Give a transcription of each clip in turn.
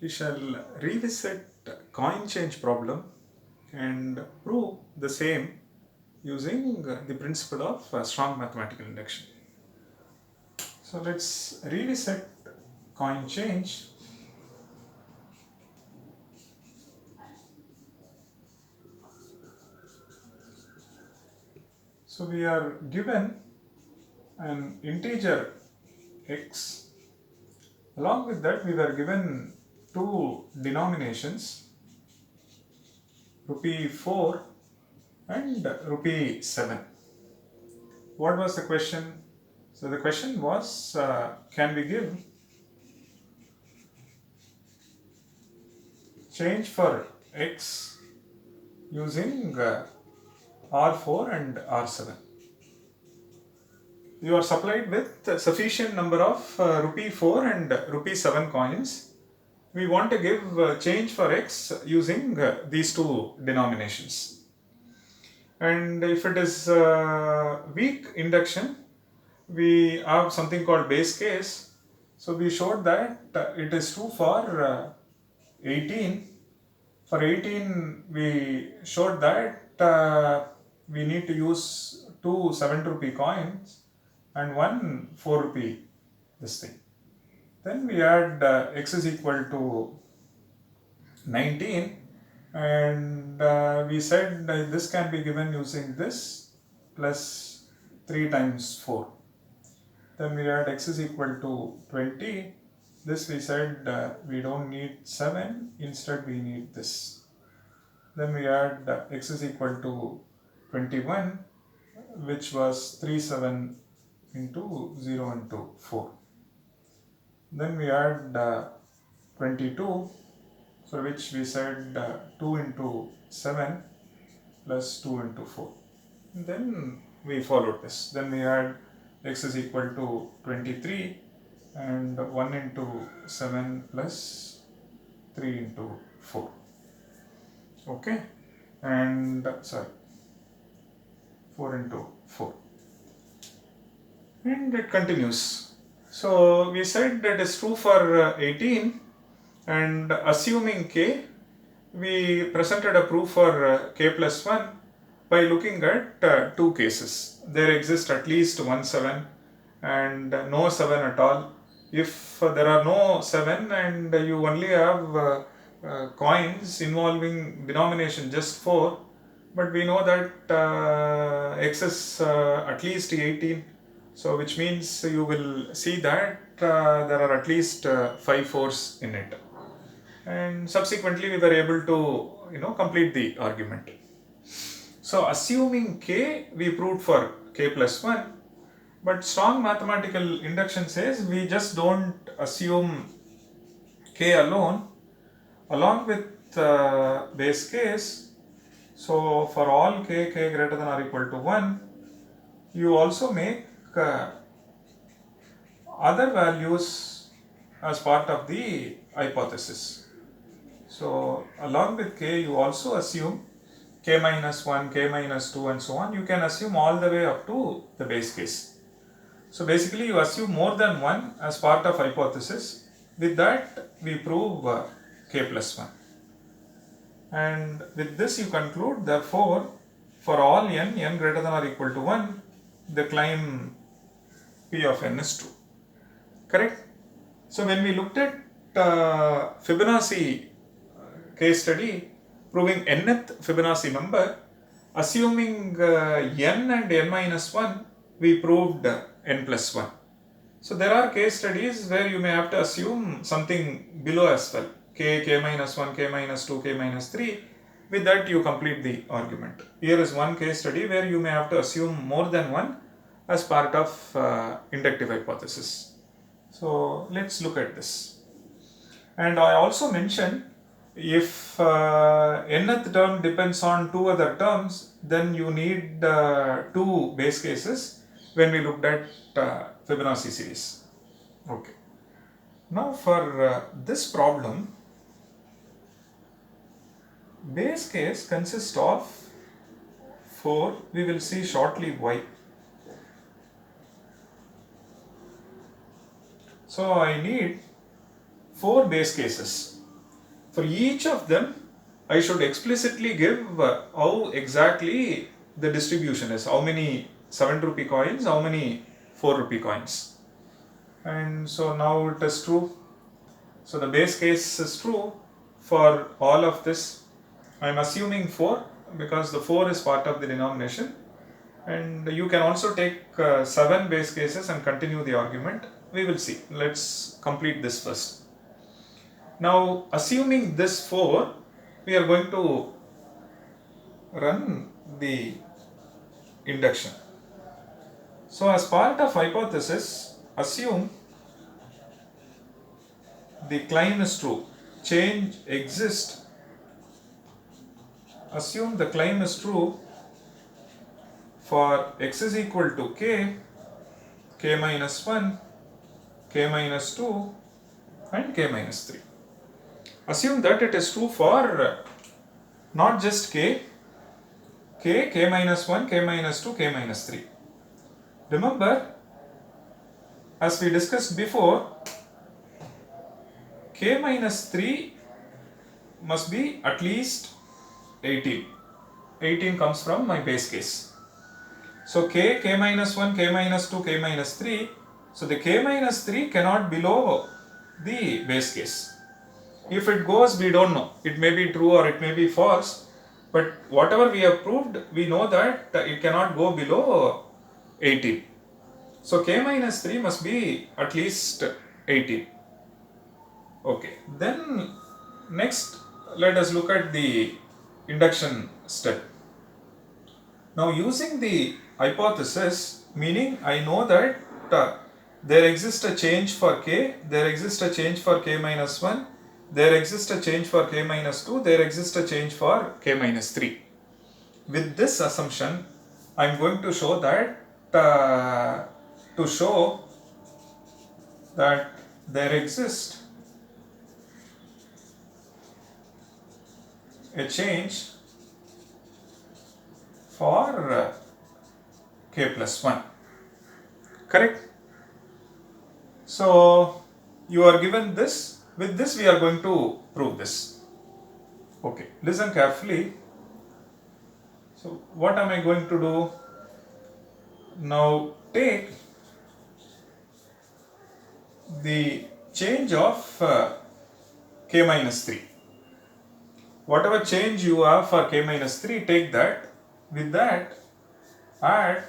we shall revisit coin change problem and prove the same using the principle of strong mathematical induction. So let's revisit coin change. So we are given an integer x. Along with that, we were given two denominations, rupee 4 and rupee 7. What was the question? So the question was, can we give change for x using R4 and R7? You are supplied with a sufficient number of rupee 4 and rupee 7 coins. We want to give change for x using these two denominations. And if it is weak induction, we have something called base case. So we showed that it is true for 18. For 18, we showed that we need to use two 7 rupee coins and one 4 rupee this thing. Then we add x is equal to 19, and we said this can be given using this plus 3 times 4. Then we add x is equal to 20. This we said we don't need 7, instead we need this. Then we add x is equal to 21, which was 3, 7 into 0 into 4. Then we add 22, for which we said 2 into 7 plus 2 into 4. And then we followed this. Then we add x is equal to 23 and 1 into 7 plus 3 into 4. Okay, and 4 into 4. And it continues. So we said that is true for 18, and assuming k, we presented a proof for k plus 1 by looking at two cases. There exists at least one 7 and no 7 at all. If there are no 7 and you only have coins involving denomination just 4, but we know that x is at least 18, so which means you will see that there are at least 5 4s in it, and subsequently we were able to complete the argument. So assuming k, we proved for k plus 1, but strong mathematical induction says we just don't assume k alone along with base case. So for all k greater than or equal to 1, you also make other values as part of the hypothesis. So along with k, you also assume k minus 1, k minus 2 and so on. You can assume all the way up to the base case. So basically you assume more than 1 as part of hypothesis. With that we prove k plus 1. And with this you conclude, therefore, for all n greater than or equal to 1, the claim P of n is true. Correct? So when we looked at Fibonacci case study proving nth Fibonacci number, assuming n and n minus 1, we proved n plus 1. So there are case studies where you may have to assume something below as well, k minus 1, k minus 2, k minus 3. With that you complete the argument. Here is one case study where you may have to assume more than 1 as part of inductive hypothesis. So let's look at this. And I also mentioned, if nth term depends on two other terms, then you need two base cases when we looked at Fibonacci series. Okay. Now for this problem, base case consists of 4. We will see shortly why. So I need 4 base cases. For each of them, I should explicitly give how exactly the distribution is. How many 7 rupee coins, how many 4 rupee coins. And so now it is true. So the base case is true for all of this. I am assuming 4 because the 4 is part of the denomination. And you can also take 7 base cases and continue the argument. We will see. Let's complete this first. Now, assuming this 4, we are going to run the induction. So, as part of hypothesis, assume the claim is true. Change exists. Assume the claim is true for x is equal to k, k minus 1, k minus 2 and k minus 3. Assume that it is true for not just k, k minus 1, k minus 2, k minus 3. Remember, as we discussed before, k minus 3 must be at least 18. 18 comes from my base case. So k minus 1, k minus 2, k minus 3. So the k minus 3 cannot below the base case. If it goes, we don't know. It may be true or it may be false. But whatever we have proved, we know that it cannot go below 18. So k minus 3 must be at least 18. Okay. Then next, let us look at the induction step. Now using the hypothesis, meaning I know that there exists a change for k, there exists a change for k minus 1, there exists a change for k minus 2, there exists a change for k minus 3. With this assumption, I am going to show that there exists a change for k plus 1. Correct? So you are given this. With this we are going to prove this. Okay, listen carefully. So what am I going to do? Now take the change of k minus 3. Whatever change you have for k minus 3, take that. With that, add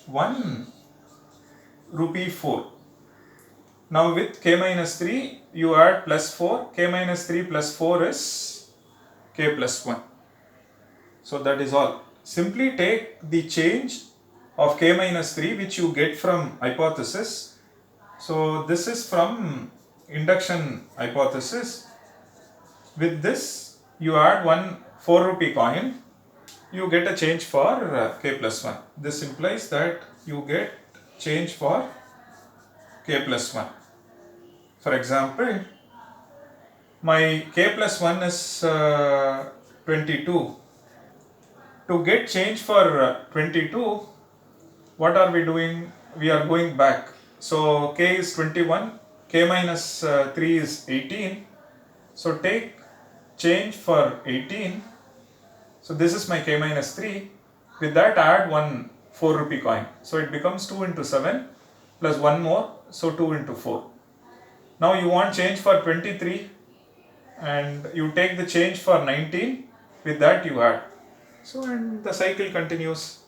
1 rupee 4. Now with k minus 3, you add plus 4. K minus 3 plus 4 is k plus 1. So that is all. Simply take the change of k minus 3 which you get from hypothesis. So this is from induction hypothesis. With this, you add 1 4 rupee coin. You get a change for k plus 1. This implies that you get change for k plus 1. For example, my k plus 1 is 22. To get change for 22, what are we doing? We are going back. So k is 21, k minus 3 is 18. So take change for 18. So this is my k minus 3. With that, add 1 4 rupee coin. So it becomes 2 into 7 plus 1 more. So 2 into 4. Now you want change for 23 and you take the change for 19. With that you add. So and the cycle continues.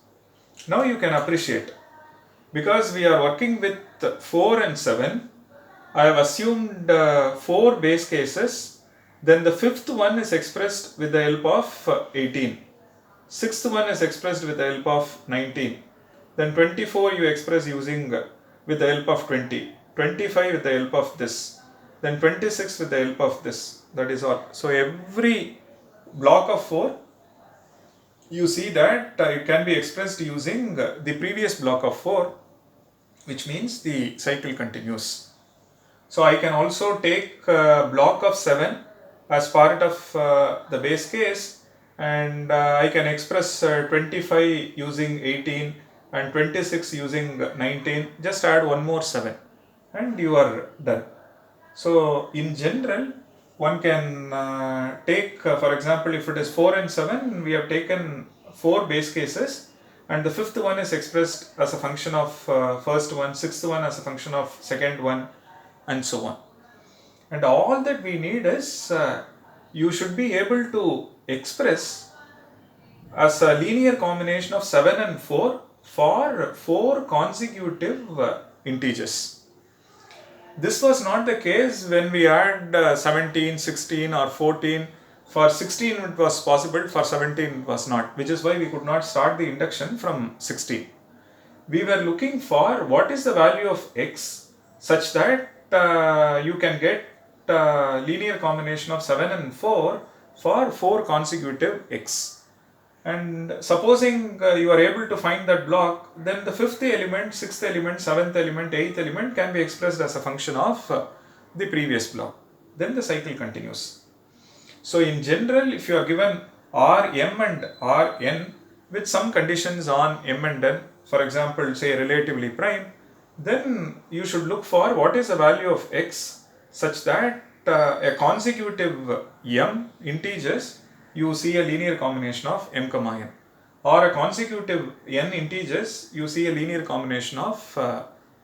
Now you can appreciate. Because we are working with 4 and 7, I have assumed 4 base cases. Then the fifth one is expressed with the help of 18. Sixth one is expressed with the help of 19. Then 24 you express using with the help of 20. 25 with the help of this. Then 26 with the help of this. That is all. So every block of 4, you see that it can be expressed using the previous block of 4, which means the cycle continues. So I can also take a block of 7 as part of the base case, and I can express 25 using 18 and 26 using 19. Just add one more 7 and you are done. So in general, one can take, for example, if it is 4 and 7, we have taken 4 base cases, and the fifth one is expressed as a function of first one, sixth one as a function of second one, and so on. And all that we need is you should be able to express as a linear combination of 7 and 4 for 4 consecutive integers. This was not the case when we had 17, 16 or 14. For 16 it was possible, for 17 it was not, which is why we could not start the induction from 16. We were looking for what is the value of x such that you can get linear combination of 7 and 4 for 4 consecutive x. And supposing you are able to find that block, then the fifth element, sixth element, seventh element, eighth element can be expressed as a function of the previous block. Then the cycle continues. So in general, if you are given Rm and Rn with some conditions on m and n, for example, say relatively prime, then you should look for what is the value of x such that a consecutive m integers you see a linear combination of m comma n, or a consecutive n integers you see a linear combination of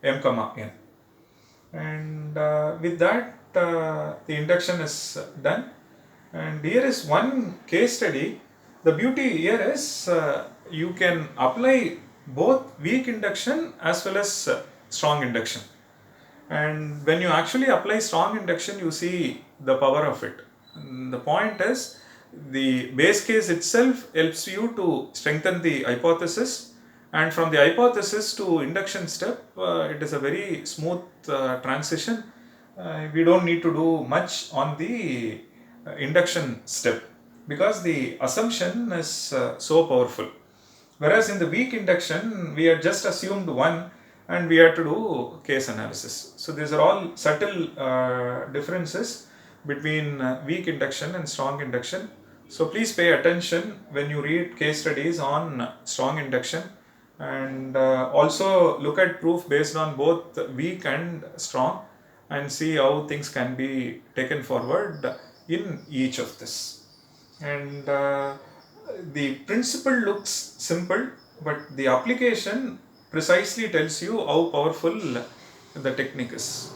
m comma n. And with that the induction is done. And here is one case study. The beauty here is you can apply both weak induction as well as strong induction. And when you actually apply strong induction, you see the power of it. And the point is, the base case itself helps you to strengthen the hypothesis, and from the hypothesis to induction step, it is a very smooth transition. We don't need to do much on the induction step because the assumption is so powerful. Whereas in the weak induction, we had just assumed one and we had to do case analysis. So these are all subtle differences between weak induction and strong induction. So please pay attention when you read case studies on strong induction, and also look at proof based on both weak and strong and see how things can be taken forward in each of this. And the principle looks simple, but the application precisely tells you how powerful the technique is.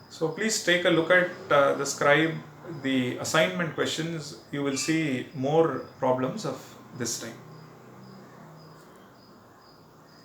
So please take a look at the scribe, the assignment questions. You will see more problems of this type.